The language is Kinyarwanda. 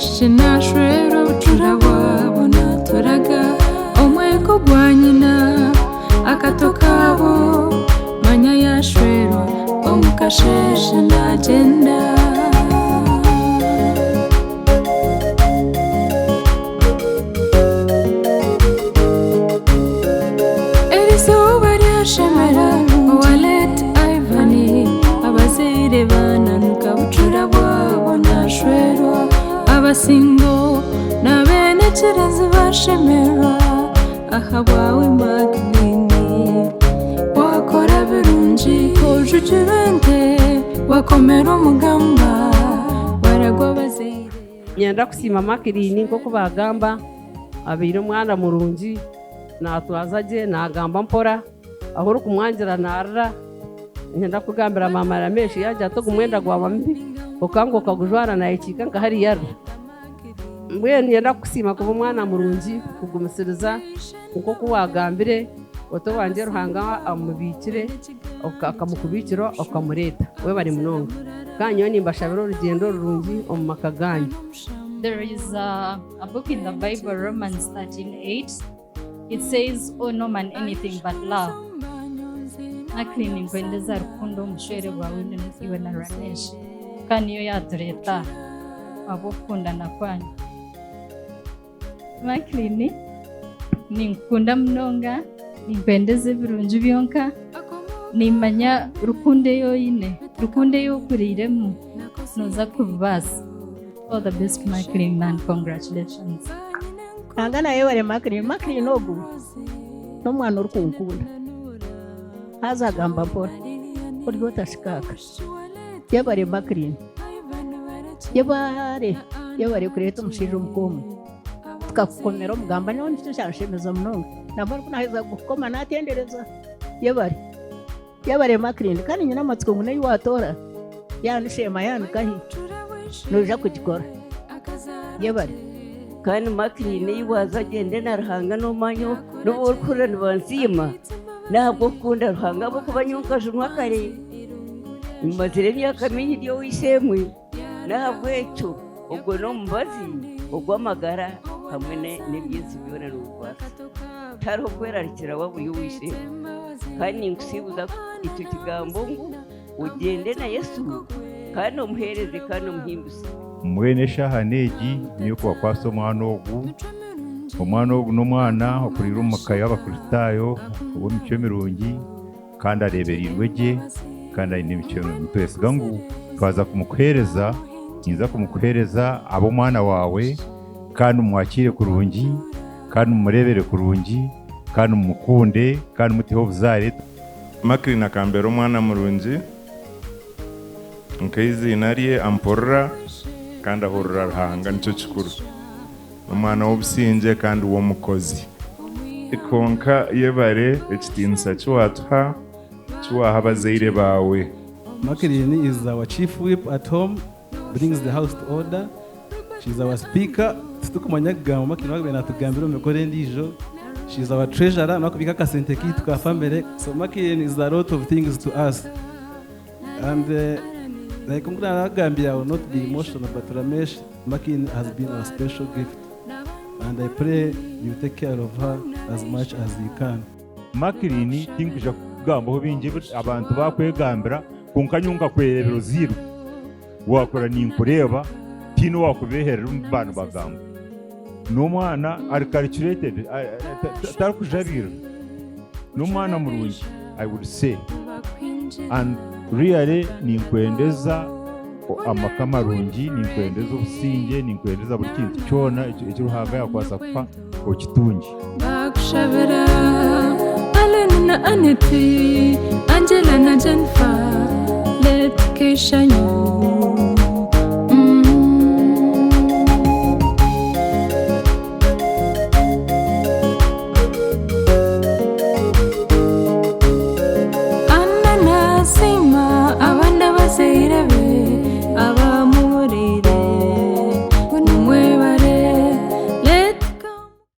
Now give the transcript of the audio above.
shinashwero turabona turaga omweko gwanyina akato kabo manya yashwero omukasheshe nagenda erizuba ryashemera walet ivani abazire bananuka bucura bwabo nashwero abasingo nabenekerezi bashemera aha bwawe Mackline wakora birungi ujujurente wakomera umugamba waragwa bazire nyenda kusima Mackline nk'uko bagamba abiri umwana murungi natwazaje nagamba mpora aho uri kumwangira narra nyenda kugambira mama rameshi yaje atogumwenda gwa mbi ukanguka kujwana na ikika nkahari yarra mbwe nyenda kusima kuba umwana murungi kugumusiriza uko kuwagambire oto wanje ruhanga amubikire akamukubikiro akamureta we bari munonga kanyo nimbashabiro urugendo rurungi omu makaganyi. There is a book in the Bible, Romans 13:8. It says, "Oh no man anything but love." Mackline nkwendeza rukundo mushwere bwawe iwe na Ramesh kandi yo yatureta abokundana kwanyu. Mackline ninkunda mnonga nimpendeze birungi byonka nimanya rukunde yoyine rukunde yokuriremu noza kubasa. All the best Mackline and congratulations. Angana yeware Mackline ogu nomwana urukunkunda hazagamba mpora uryo tashikaka yabare Mackline yabare kureta umushiriro mukomo tukakukomera umugamba niho nshashemeza munonga nambara kunaheza gukoma natendereza yabare Mackline kandi nyina amatsiko ngune yiwatora yanishema yanikahi noja kugikora yabare kandi Mackline yiwaza agende na ruhanga n'umanyo n'ubukurana bansima ntabwo kunda ruhanga bo kubanyukaje umwakare imazire imyaka mingi ryo wisemwe ntabwo eco ubwo no mubazi ubwo amagara hamwe n'ibyizi bibona n'ubwatsi taro kwerarikira wabuye wishe kandi ngusibuza icyo kigambo ngo ugende na Yesu kandi umuhereze kandi umuhimbuze mwene shahanegi niyo kwa kwaso umwana ogu n'umwana okurira umukaya w'abakristayo w'imico mirungi kandi arebera irwege kandi ari n'imico mitwesiga ngo twaza kumukuhereza niza kumukuhereza abo mwana wawe kandi umwakire kurungi kandi umurebere kurungi kandi umukunde kandi umutiho buzare. Mackline akambera umwana murungi nk'izina rye amporora kandi ahorora ruhanga nicyo kikuru umwana w'obusinge kandi w'omukozi ikonka yebare ekitinisa kiwatuha kiwaha abazaire bawe. Mackline is our chief whip at home, brings the house to order. She's our speaker. Tukumanya kugamba Mackline wagwe natugambira umekore ndijo. She's our treasurer nakubika kasente kitu ka family. So Mackline is a lot of things to us. And like I will not be emotional, but Ramesh, Mackline has been a special gift. And I pray you take care of her as much as you can. Mackline tinkuja kugamba ho bingi abantu bakwegambira kunkanyunga kwerebero zero wakora ninkureba tino wakubeherera umubano bagamba n'umwana ari calculated tarakujabira n'umwana murungi I would say, and really ninkwendeza amakamarungi ninkwendeza obusinge ninkwendeza buri kintu cyona ekiruhaga yakwasa kufa okitungi bakushabira Allen na Aneti Angela na Jennifer let keshanyu